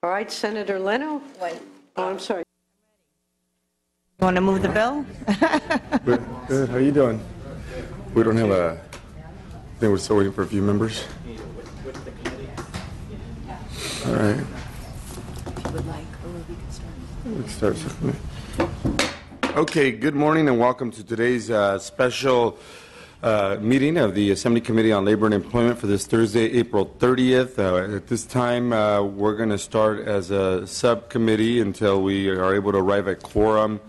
All right, Senator Leno. Wait. Oh, I'm sorry. You want to move the bill? Good. How you doing? We don't have a. I think we're still waiting for a few members. All right. We can start. Okay. Good morning and welcome to today's special meeting of the Assembly Committee on Labor and Employment for this Thursday, April 30th. At this time, we're going to start as a subcommittee until we are able to arrive at quorum.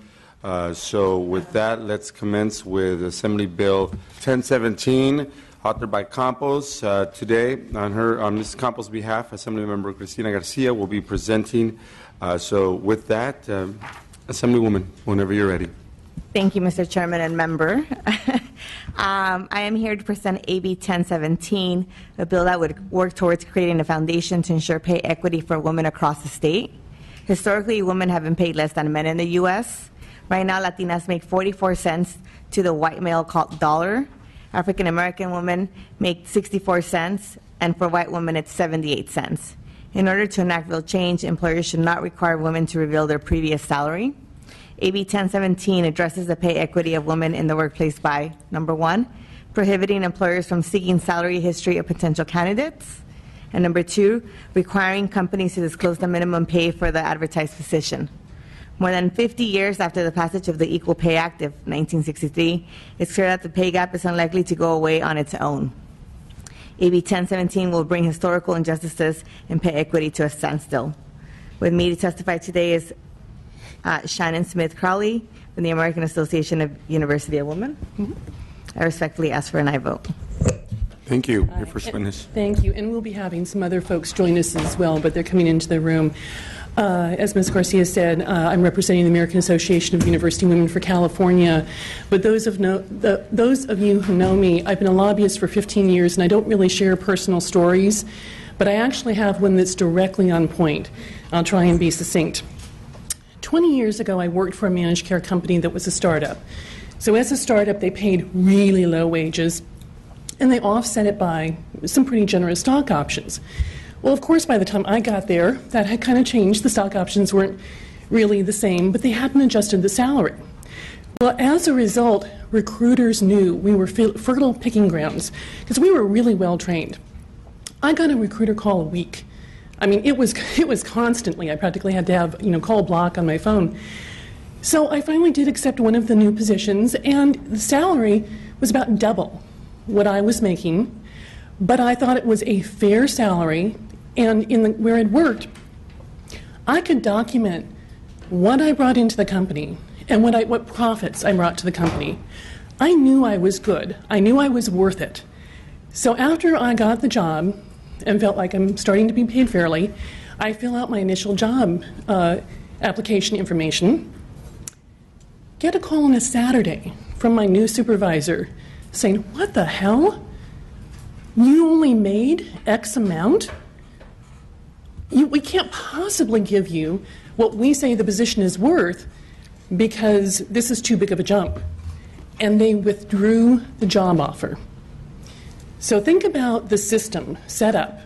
So with that, let's commence with Assembly Bill 1017, authored by Campos. Today, on Ms. Campos' behalf, Assemblymember Cristina Garcia will be presenting. So with that, Assemblywoman, whenever you're ready. Thank you, Mr. Chairman and member. I am here to present AB 1017, a bill that would work towards creating a foundation to ensure pay equity for women across the state. Historically, women have been paid less than men in the U.S. Right now, Latinas make 44 cents to the white male dollar. African American women make 64 cents, and for white women, it's 78 cents. In order to enact real change, employers should not require women to reveal their previous salary. AB 1017 addresses the pay equity of women in the workplace by, number one, prohibiting employers from seeking salary history of potential candidates, and number two, requiring companies to disclose the minimum pay for the advertised position. More than 50 years after the passage of the Equal Pay Act of 1963, it's clear that the pay gap is unlikely to go away on its own. AB 1017 will bring historical injustices and pay equity to a standstill. With me to testify today is Shannon Smith Crowley from the American Association of University of Women. I respectfully ask for an aye vote. Thank you. Your first witness. Thank you. And we'll be having some other folks join us as well, but they're coming into the room. As Ms. Garcia said, I'm representing the American Association of University Women for California. But those of you who know me, I've been a lobbyist for 15 years, and I don't really share personal stories, but I actually have one that's directly on point. I'll try and be succinct. 20 years ago, I worked for a managed care company that was a startup. So as a startup, they paid really low wages, and they offset it by some pretty generous stock options. Well, of course, by the time I got there, that had kind of changed. The stock options weren't really the same, but they hadn't adjusted the salary. Well, as a result, recruiters knew we were fertile picking grounds because we were really well trained. I got a recruiter call a week. I mean, it was constantly. I practically had to have, call block on my phone. So I finally did accept one of the new positions, and the salary was about double what I was making, but I thought it was a fair salary, and where I'd worked, I could document what I brought into the company and what profits I brought to the company. I knew I was good. I knew I was worth it. So after I got the job and felt like I'm starting to be paid fairly, I fill out my initial job application information, get a call on a Saturday from my new supervisor saying, "What the hell? You only made X amount? We can't possibly give you what we say the position is worth because this is too big of a jump." And they withdrew the job offer. So think about the system set up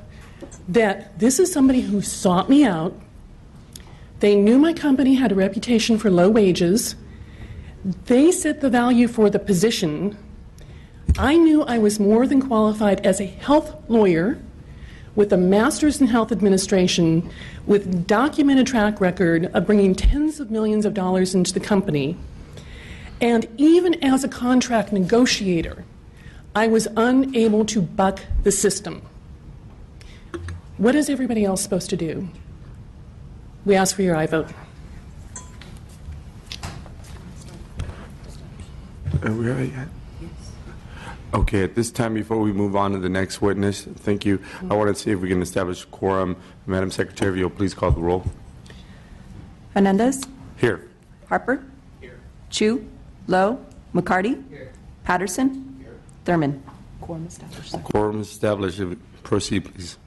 that this is somebody who sought me out. They knew my company had a reputation for low wages. They set the value for the position. I knew I was more than qualified as a health lawyer with a master's in health administration with documented track record of bringing tens of millions of dollars into the company. And even as a contract negotiator, I was unable to buck the system. What is everybody else supposed to do? We ask for your aye vote. Are we all right yet? Okay, at this time, before we move on to the next witness, thank you. I want to see if we can establish quorum. Madam Secretary, if you'll please call the roll. Hernandez? Here. Harper? Here. Chu? Lowe? McCarty? Here. Patterson? Here. Thurman? Quorum established. Quorum established. Proceed, please.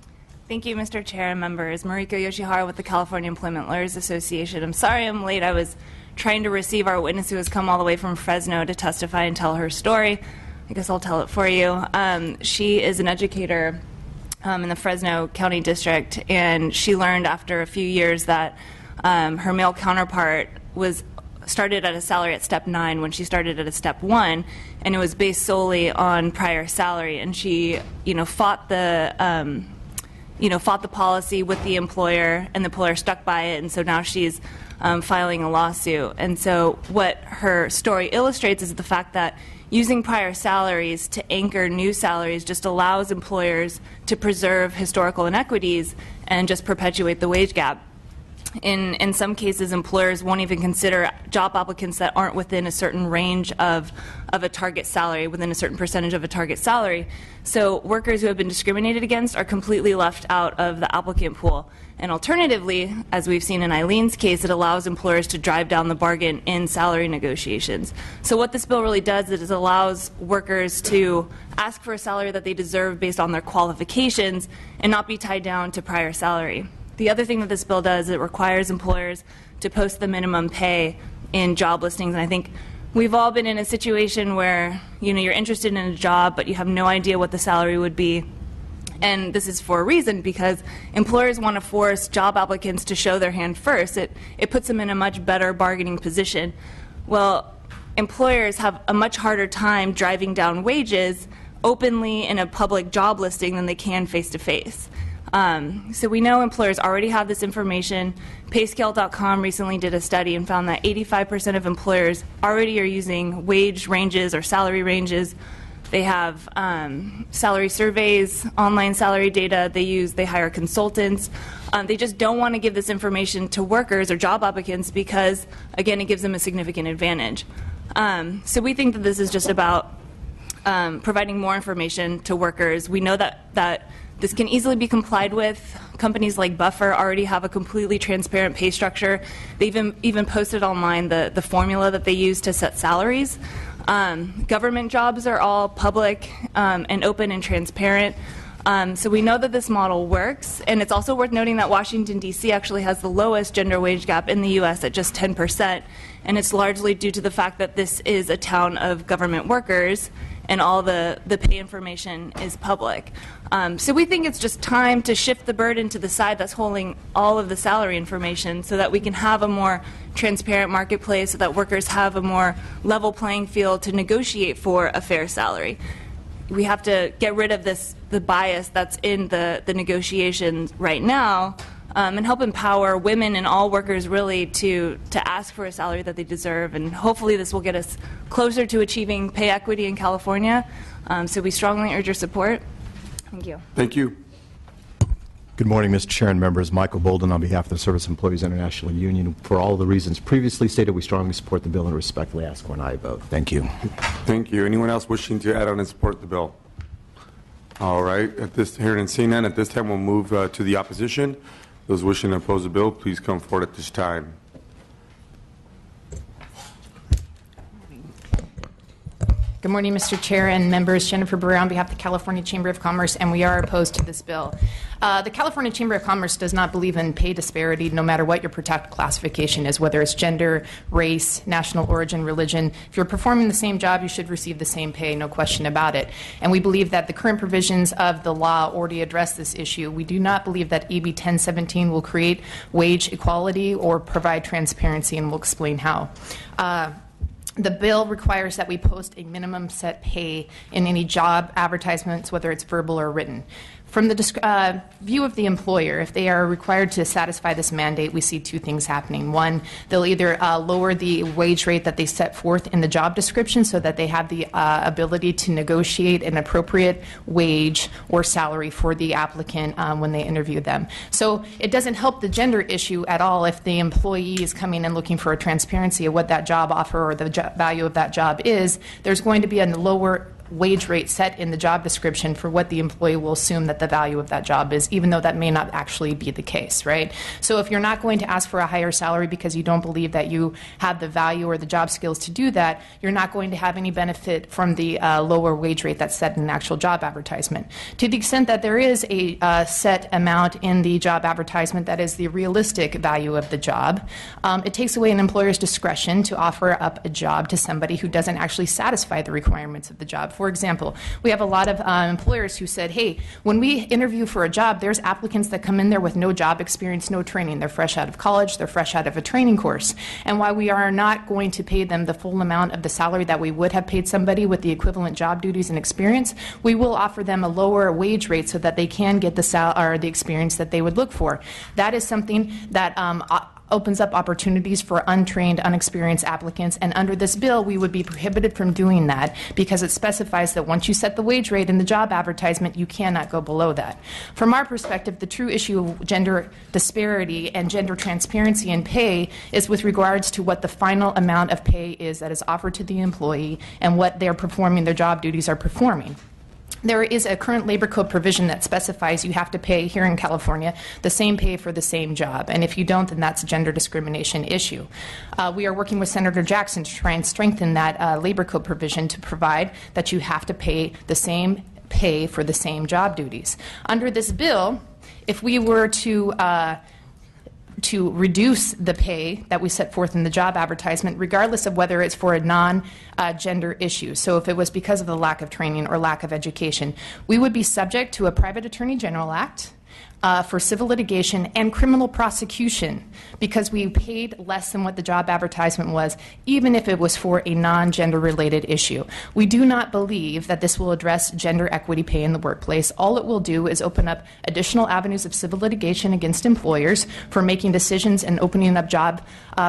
Thank you, Mr. Chair and members. Mariko Yoshihara with the California Employment Lawyers Association. I'm sorry I'm late. I was trying to receive our witness who has come all the way from Fresno to testify and tell her story. I guess I'll tell it for you. She is an educator in the Fresno County District, and she learned after a few years that her male counterpart was started at a salary at step 9 when she started at a step 1, and it was based solely on prior salary. And she, fought the policy with the employer, and the employer stuck by it, and so now she's filing a lawsuit. And so what her story illustrates is the fact that using prior salaries to anchor new salaries just allows employers to preserve historical inequities and just perpetuate the wage gap. In some cases, employers won't even consider job applicants that aren't within a certain range of a target salary, within a certain percentage of a target salary. So workers who have been discriminated against are completely left out of the applicant pool. And alternatively, as we've seen in Eileen's case, it allows employers to drive down the bargain in salary negotiations. So what this bill really does is it allows workers to ask for a salary that they deserve based on their qualifications and not be tied down to prior salary. The other thing that this bill does is it requires employers to post the minimum pay in job listings. And I think we've all been in a situation where, you're interested in a job, but you have no idea what the salary would be. And this is for a reason, because employers want to force job applicants to show their hand first. It puts them in a much better bargaining position. Well, employers have a much harder time driving down wages openly in a public job listing than they can face-to-face. So we know employers already have this information. Payscale.com recently did a study and found that 85% of employers already are using wage ranges or salary ranges. They have salary surveys, online salary data. They hire consultants. They just don't want to give this information to workers or job applicants because, again, it gives them a significant advantage. So we think that this is just about providing more information to workers. We know that this can easily be complied with. Companies like Buffer already have a completely transparent pay structure. They've even posted online the formula that they use to set salaries. Government jobs are all public and open and transparent. So we know that this model works, and it's also worth noting that Washington, D.C. actually has the lowest gender wage gap in the U.S. at just 10%, and it's largely due to the fact that this is a town of government workers and all the pay information is public. So we think it's just time to shift the burden to the side that's holding all of the salary information so that we can have a more transparent marketplace, so that workers have a more level playing field to negotiate for a fair salary. We have to get rid of the bias that's in the negotiations right now, and help empower women and all workers really to ask for a salary that they deserve. And hopefully this will get us closer to achieving pay equity in California. So we strongly urge your support. Thank you. Thank you. Good morning, Mr. Chair and members. Michael Bolden on behalf of the Service Employees International Union. For all the reasons previously stated, we strongly support the bill and respectfully ask for an aye vote. Thank you. Thank you. Anyone else wishing to add on and support the bill? All right. Hearing and seeing none, at this time we'll move to the opposition. Those wishing to oppose the bill, please come forward at this time. Good morning, Mr. Chair and members. Jennifer Barrera on behalf of the California Chamber of Commerce, and we are opposed to this bill. The California Chamber of Commerce does not believe in pay disparity no matter what your protected classification is, whether it's gender, race, national origin, religion. If you're performing the same job, you should receive the same pay, no question about it. And we believe that the current provisions of the law already address this issue. We do not believe that AB 1017 will create wage equality or provide transparency, and we'll explain how. The bill requires that we post a minimum set pay in any job advertisements, whether it's verbal or written. From the view of the employer, if they are required to satisfy this mandate, we see two things happening. One, they'll either lower the wage rate that they set forth in the job description so that they have the ability to negotiate an appropriate wage or salary for the applicant when they interview them. So it doesn't help the gender issue at all if the employee is coming and looking for a transparency of what that job offer or the value of that job is. There's going to be a lower wage rate set in the job description for what the employee will assume that the value of that job is, even though that may not actually be the case, right? So if you're not going to ask for a higher salary because you don't believe that you have the value or the job skills to do that, you're not going to have any benefit from the lower wage rate that's set in an actual job advertisement. To the extent that there is a set amount in the job advertisement that is the realistic value of the job, it takes away an employer's discretion to offer up a job to somebody who doesn't actually satisfy the requirements of the job. For example, we have a lot of employers who said, hey, when we interview for a job, there's applicants that come in there with no job experience, no training. They're fresh out of college, they're fresh out of a training course. And while we are not going to pay them the full amount of the salary that we would have paid somebody with the equivalent job duties and experience, we will offer them a lower wage rate so that they can get the experience that they would look for. That is something that opens up opportunities for untrained, unexperienced applicants, and under this bill, we would be prohibited from doing that because it specifies that once you set the wage rate in the job advertisement, you cannot go below that. From our perspective, the true issue of gender disparity and gender transparency in pay is with regards to what the final amount of pay is that is offered to the employee and what they're performing, their job duties are performing. There is a current labor code provision that specifies you have to pay here in California the same pay for the same job, and if you don't, then that's a gender discrimination issue. We are working with Senator Jackson to try and strengthen that labor code provision to provide that you have to pay the same pay for the same job duties. Under this bill, if we were to reduce the pay that we set forth in the job advertisement, regardless of whether it's for a non-gender issue. So if it was because of the lack of training or lack of education, we would be subject to a Private Attorney General Act for civil litigation and criminal prosecution because we paid less than what the job advertisement was, even if it was for a non-gender related issue. We do not believe that this will address gender equity pay in the workplace. All it will do is open up additional avenues of civil litigation against employers for making decisions and opening up job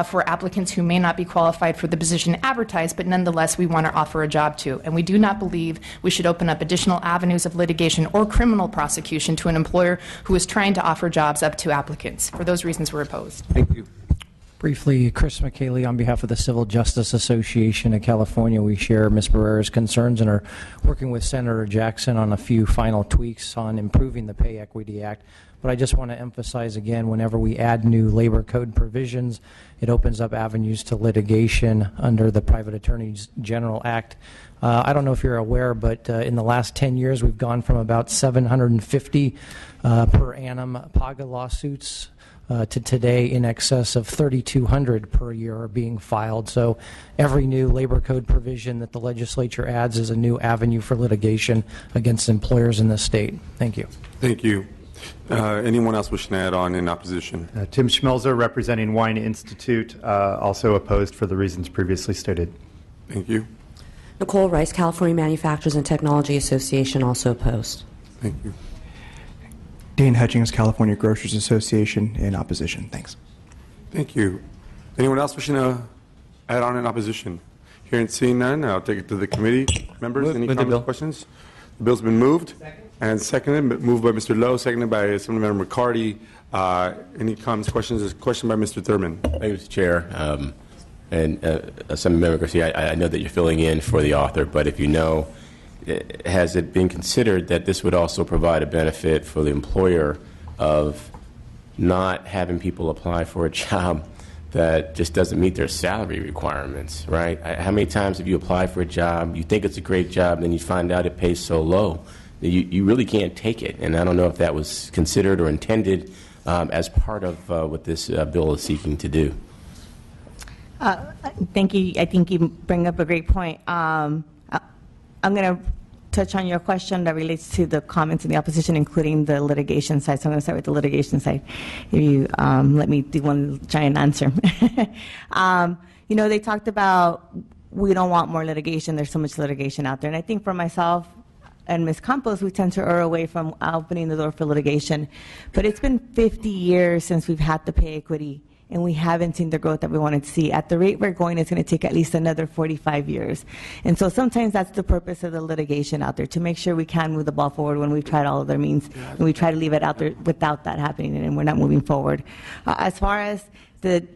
for applicants who may not be qualified for the position advertised, but nonetheless we want to offer a job to. And we do not believe we should open up additional avenues of litigation or criminal prosecution to an employer who is trying to offer jobs up to applicants. For those reasons, we're opposed. Thank you. Briefly, Chris McKaylee on behalf of the Civil Justice Association of California. We share Ms. Barrera's concerns and are working with Senator Jackson on a few final tweaks on improving the Pay Equity Act. But I just want to emphasize again, whenever we add new labor code provisions, it opens up avenues to litigation under the Private Attorney General Act. I don't know if you're aware, but in the last 10 years, we've gone from about 750 per annum PAGA lawsuits to today in excess of 3,200 per year are being filed. So every new labor code provision that the legislature adds is a new avenue for litigation against employers in the state. Thank you. Thank you. Anyone else wishing to add on in opposition? Tim Schmelzer, representing Wine Institute, also opposed for the reasons previously stated. Thank you. Nicole Rice, California Manufacturers and Technology Association, also opposed. Thank you. Dane Hutchings, California Grocers Association, in opposition. Thanks. Thank you. Anyone else wishing to add on in opposition? Hearing seeing none, I'll take it to the committee. Members, any comments, questions? The bill's been moved and seconded, moved by Mr. Lowe, seconded by Assemblymember McCarty. Any comments, questions? There's a question by Mr. Thurman. Thank you, Mr. Chair. Assemblymember Garcia, I know that you're filling in for the author, but if you know, has it been considered that this would also provide a benefit for the employer of not having people apply for a job that just doesn't meet their salary requirements, right? How many times have you applied for a job, you think it's a great job, then you find out it pays so low that you really can't take it? And I don't know if that was considered or intended as part of what this bill is seeking to do. Thank you. I think you bring up a great point. I'm going to touch on your question that relates to the comments in the opposition, including the litigation side. So I'm going to start with the litigation side. If you let me do one giant answer. You know, they talked about we don't want more litigation. There's so much litigation out there. And I think for myself and Ms. Campos, we tend to err away from opening the door for litigation. But it's been 50 years since we've had the pay equity, and we haven't seen the growth that we wanted to see. At the rate we're going, it's going to take at least another 45 years. And so sometimes that's the purpose of the litigation out there, to make sure we can move the ball forward when we've tried all other means, and we try to leave it out there without that happening, and we're not moving forward. As far as the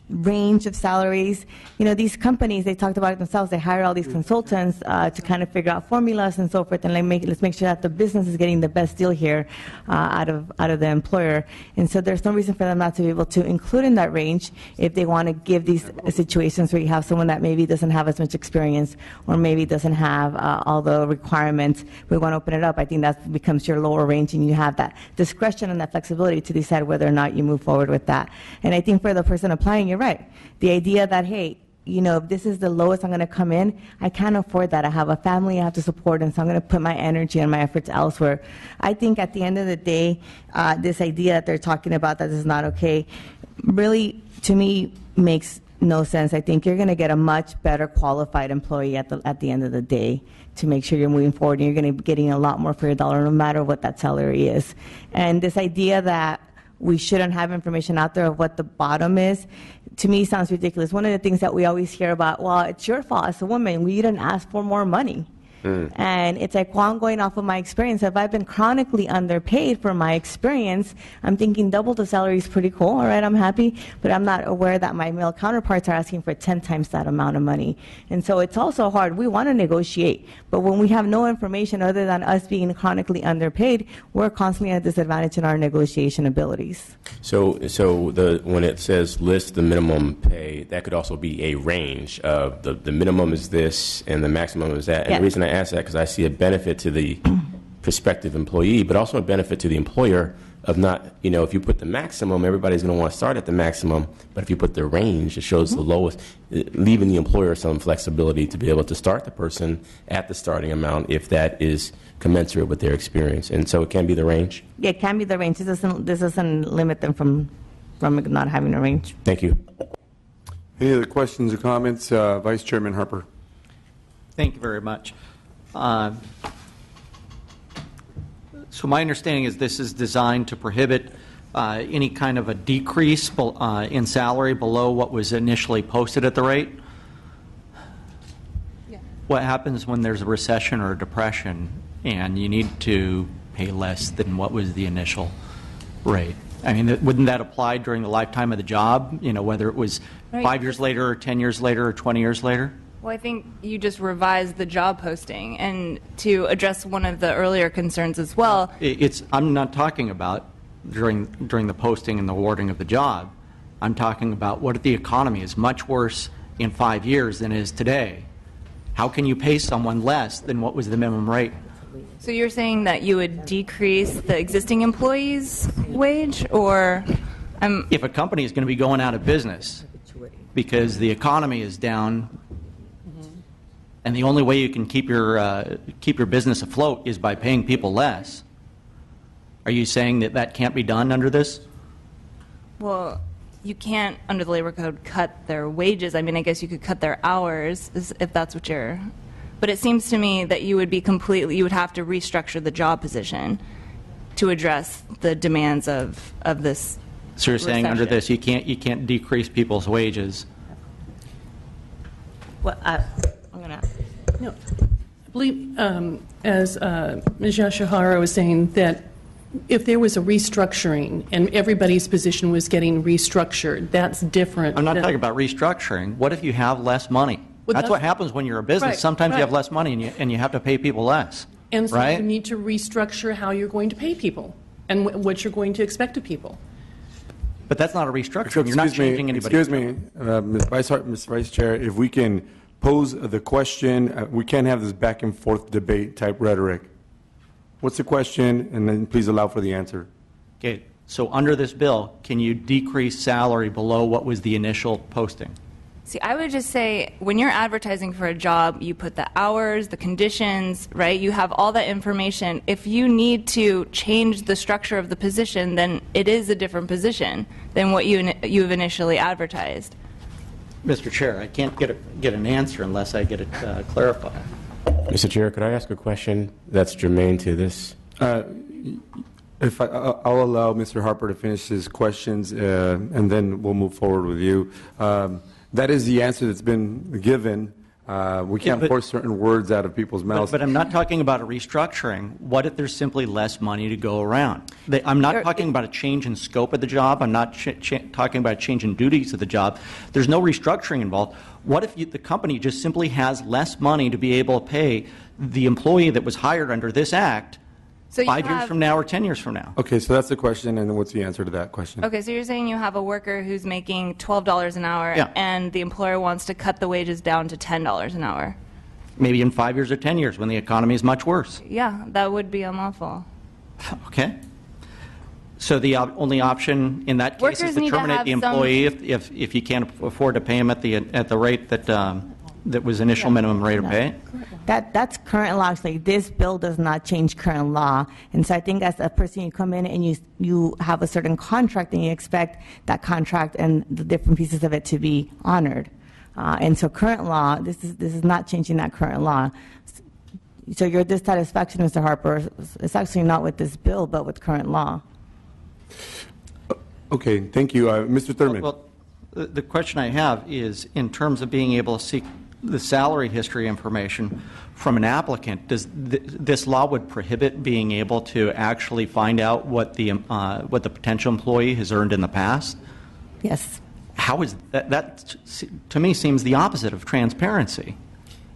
range of salaries, you know, these companies, they talked about it themselves, they hire all these consultants to kind of figure out formulas and so forth, and let's make sure that the business is getting the best deal here out of the employer. And so there's no reason for them not to be able to include in that range if they want to give these situations where you have someone that maybe doesn't have as much experience or maybe doesn't have all the requirements. We want to open it up. I think that becomes your lower range, and you have that discretion and that flexibility to decide whether or not you move forward with that. And I think for the person applying, you're right. The idea that, hey, you know, if this is the lowest I'm going to come in, I can't afford that. I have a family I have to support, and so I'm going to put my energy and my efforts elsewhere. I think at the end of the day, this idea that they're talking about that is not okay, really, to me, makes no sense. I think you're going to get a much better qualified employee at the end of the day to make sure you're moving forward, and you're going to be getting a lot more for your dollar, no matter what that salary is. And this idea that we shouldn't have information out there of what the bottom is, to me sounds ridiculous. One of the things that we always hear about, well, it's your fault as a woman, we didn't ask for more money. And it's like, well, I'm going off of my experience. If I've been chronically underpaid for my experience, I'm thinking double the salary is pretty cool. All right, I'm happy, but I'm not aware that my male counterparts are asking for 10 times that amount of money. And so it's also hard. We want to negotiate, but when we have no information other than us being chronically underpaid, we're constantly at a disadvantage in our negotiation abilities. So when it says list the minimum pay, that could also be a range of the minimum is this and the maximum is that. And Yes. the reason I ask that because I see a benefit to the prospective employee, but also a benefit to the employer of not, you know, if you put the maximum, everybody's going to want to start at the maximum. But if you put the range, it shows the lowest, leaving the employer some flexibility to be able to start the person at the starting amount if that is commensurate with their experience. And so it can be the range. Yeah, it can be the range. This doesn't limit them from not having a range. Thank you. Any other questions or comments? Vice Chairman Harper. Thank you very much. So my understanding is this is designed to prohibit any kind of a decrease in salary below what was initially posted at the rate. Yeah. What happens when there's a recession or a depression and you need to pay less than what was the initial rate? I mean, wouldn't that apply during the lifetime of the job, you know, whether it was 5 years later or 10 years later or 20 years later? Well, I think you just revised the job posting. And to address one of the earlier concerns as well. I'm not talking about during the posting and the awarding of the job. I'm talking about what if the economy is much worse in 5 years than it is today. How can you pay someone less than what was the minimum rate? So you're saying that you would decrease the existing employee's wage, or? If a company is going to be going out of business because the economy is down, and the only way you can keep your business afloat is by paying people less, are you saying that that can't be done under this? Well, you can't, under the labor code, cut their wages. I mean, I guess you could cut their hours, if that's what you're. But it seems to me that you would have to restructure the job position to address the demands of this. So you're saying under recession. this you can't decrease people's wages? Well, I'm going to. No. I believe, as Ms. Yashihara was saying, that if there was a restructuring and everybody's position was getting restructured, that's different. I'm not talking about restructuring. What if you have less money? Well, that's what happens when you're a business. Right, Sometimes right. you have less money and you have to pay people less. And so right? you need to restructure how you're going to pay people and what you're going to expect of people. But that's not a restructuring. You're not changing anybody. Excuse me, Ms. Vice Chair, if we can pose the question, we can't have this back and forth debate type rhetoric. What's the question? And then please allow for the answer. Okay. So under this bill, can you decrease salary below what was the initial posting? See, I would just say when you're advertising for a job, you put the hours, the conditions, right? You have all that information. If you need to change the structure of the position, then it is a different position than what you've initially advertised. Mr. Chair, I can't get an answer unless I get it clarified. Mr. Chair, could I ask a question that's germane to this? If I'll allow Mr. Harper to finish his questions, and then we'll move forward with you. That is the answer that's been given. We can't force certain words out of people's mouths. But I'm not talking about a restructuring. What if there's simply less money to go around? I'm not talking about a change in scope of the job. I'm not talking about a change in duties of the job. There's no restructuring involved. What if the company just simply has less money to be able to pay the employee that was hired under this act So 5 years from now or 10 years from now? Okay, so that's the question, and then what's the answer to that question? Okay, so you're saying you have a worker who's making $12 an hour, Yeah. and the employer wants to cut the wages down to $10 an hour. Maybe in 5 years or 10 years when the economy is much worse. Yeah, that would be unlawful. Okay. So the only option in that case is Workers to need to terminate have the some- employee if you can't afford to pay him at the rate that was initial minimum rate of pay? That's current law. Actually, this bill does not change current law, and so I think as a person, you come in and you have a certain contract, and you expect that contract and the different pieces of it to be honored. And so, current law, this is not changing that current law. So your dissatisfaction, Mr. Harper, is actually not with this bill, but with current law. Okay, thank you. Mr. Thurman. Well, the question I have is, in terms of being able to seek the salary history information from an applicant, does this law would prohibit being able to actually find out what the potential employee has earned in the past? Yes. How is that? That to me seems the opposite of transparency.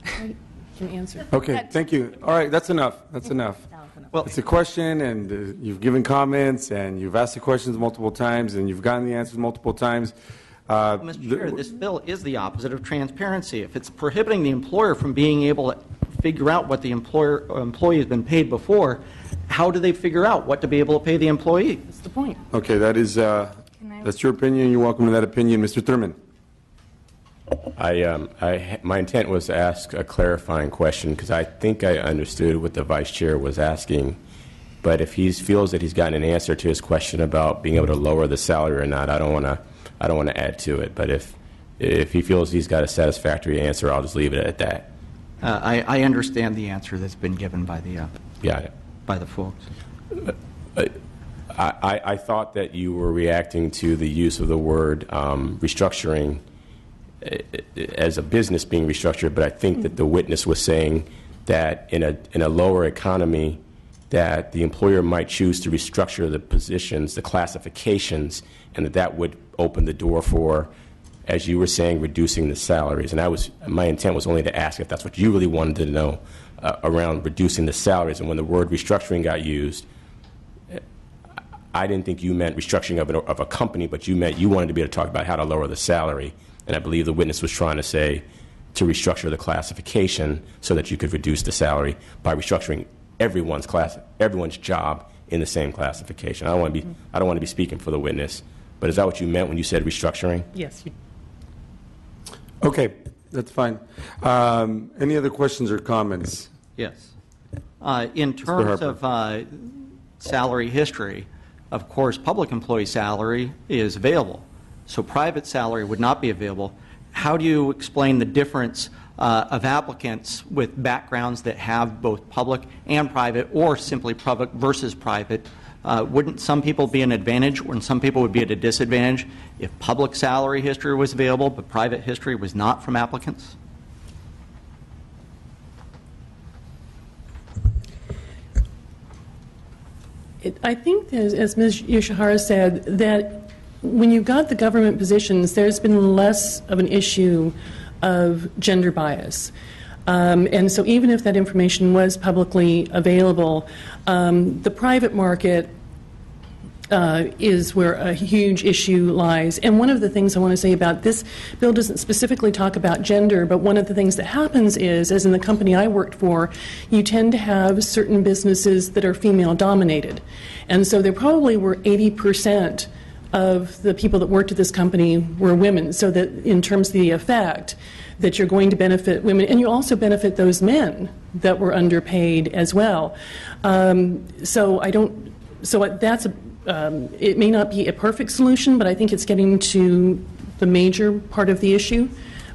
Can answer. Okay, thank you. All right, that's enough. That's enough. Well, it's a question, and you've given comments, and you've asked the questions multiple times, and you've gotten the answers multiple times. Mr. Chair, this bill is the opposite of transparency. If it's prohibiting the employer from being able to figure out what the employee has been paid before, how do they figure out what to be able to pay the employee? That's the point. Okay, that's your opinion. You're welcome to that opinion. Mr. Thurman. My intent was to ask a clarifying question because I think I understood what the vice chair was asking. But if he feels that he's gotten an answer to his question about being able to lower the salary or not, I don't want to add to it. But if he feels he's got a satisfactory answer, I'll just leave it at that. I understand the answer that's been given by the folks. I thought that you were reacting to the use of the word restructuring as a business being restructured, but I think that the witness was saying that in a lower economy, that the employer might choose to restructure the positions, the classifications, and that would open the door for, as you were saying, reducing the salaries. And my intent was only to ask if that's what you really wanted to know around reducing the salaries. And when the word restructuring got used, I didn't think you meant restructuring of a company, but you meant you wanted to be able to talk about how to lower the salary. And I believe the witness was trying to say to restructure the classification so that you could reduce the salary by restructuring everyone's job in the same classification. I don't want to be speaking for the witness, but is that what you meant when you said restructuring? Yes. Okay, that's fine. Any other questions or comments? Yes. In terms of salary history, of course, public employee salary is available. So private salary would not be available. How do you explain the difference of applicants with backgrounds that have both public and private, or simply public versus private? Wouldn't some people be an advantage, or some people would be at a disadvantage if public salary history was available but private history was not from applicants? I think, as Ms. Yoshihara said, that when you've got the government positions, there's been less of an issue of gender bias. And so even if that information was publicly available, the private market is where a huge issue lies. And one of the things I want to say about this bill doesn't specifically talk about gender, but one of the things that happens is, as in the company I worked for, you tend to have certain businesses that are female-dominated. And so there probably were 80% of the people that worked at this company were women, so that in terms of the effect, that you're going to benefit women, and you also benefit those men that were underpaid as well. It may not be a perfect solution, but I think it's getting to the major part of the issue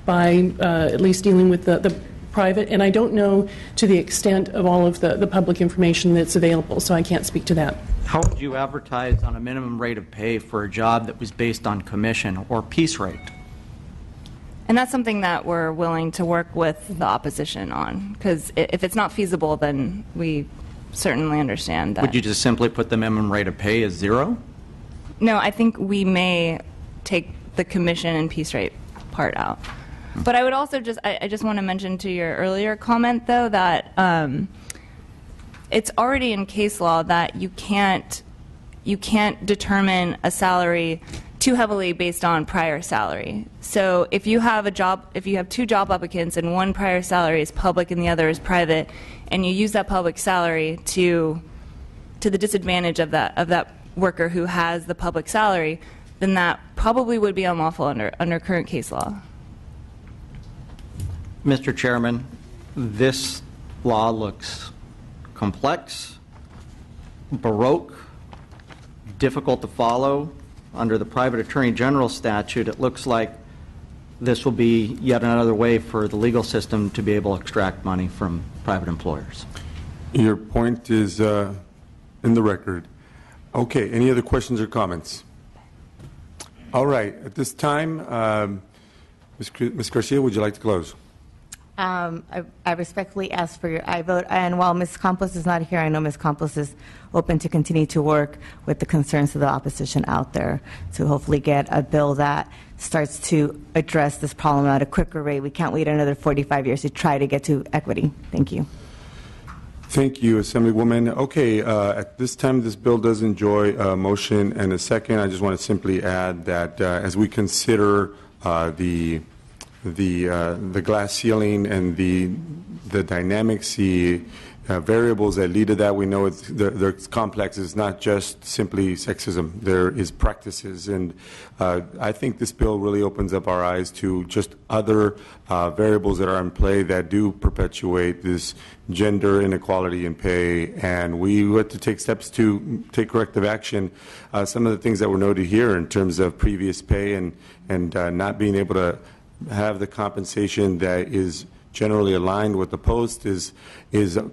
by at least dealing with the private, and I don't know to the extent of all of the public information that's available, so I can't speak to that. How would you advertise on a minimum rate of pay for a job that was based on commission or piece rate? And that's something that we're willing to work with the opposition on, because if it's not feasible, then we certainly understand that. Would you just simply put the minimum rate of pay as 0? No, I think we may take the commission and piece rate part out. But I would also I just want to mention to your earlier comment, though, that it's already in case law that you can't determine a salary too heavily based on prior salary. So if you have two job applicants and one prior salary is public and the other is private, and you use that public salary to the disadvantage of that worker who has the public salary, then that probably would be unlawful under current case law. Mr. Chairman, this law looks complex, baroque, difficult to follow. Under the private attorney general statute, it looks like this will be yet another way for the legal system to be able to extract money from private employers. Your point is in the record. Okay, any other questions or comments? All right, at this time, Ms. Garcia, would you like to close? I respectfully ask for your aye vote, and while Ms. Campos is not here, I know Ms. Campos is open to continue to work with the concerns of the opposition out there to hopefully get a bill that starts to address this problem at a quicker rate. We can't wait another 45 years to try to get to equity. Thank you. Thank you, Assemblywoman. Okay, at this time, this bill does enjoy a motion and a second. I just want to simply add that as we consider the glass ceiling and the dynamics, the variables that lead to that, we know they're complex. It's not just simply sexism. There is practices, and I think this bill really opens up our eyes to just other variables that are in play that do perpetuate this gender inequality in pay, and we had to take steps to take corrective action. Some of the things that were noted here in terms of previous pay and not being able to have the compensation that is generally aligned with the post is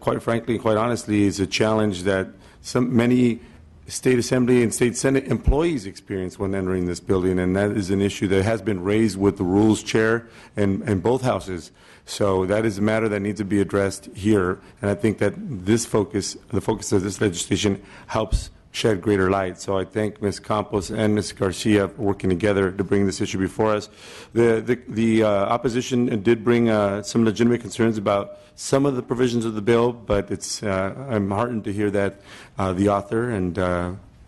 quite frankly, quite honestly, is a challenge that many state assembly and state senate employees experience when entering this building, and that is an issue that has been raised with the rules chair in both houses. So that is a matter that needs to be addressed here, and I think that the focus of this legislation helps shed greater light. So I thank Ms. Campos and Ms. Garcia for working together to bring this issue before us. The opposition did bring some legitimate concerns about some of the provisions of the bill, but I'm heartened to hear that the author and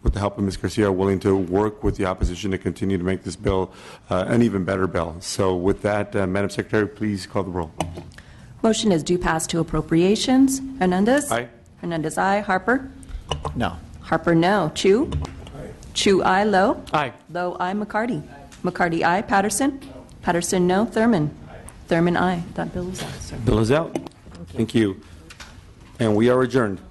with the help of Ms. Garcia are willing to work with the opposition to continue to make this bill an even better bill. So with that, Madam Secretary, please call the roll. Motion is due pass to appropriations. Hernandez? Aye. Hernandez, aye. Harper? No. Harper, no. Chu? Aye. Chu, aye. Lowe? Aye. Lowe, aye. McCarty? McCarty, aye. Patterson? Patterson, no. Thurman? Thurman, aye. That bill is out, sir. Bill is out. Thank you. And we are adjourned.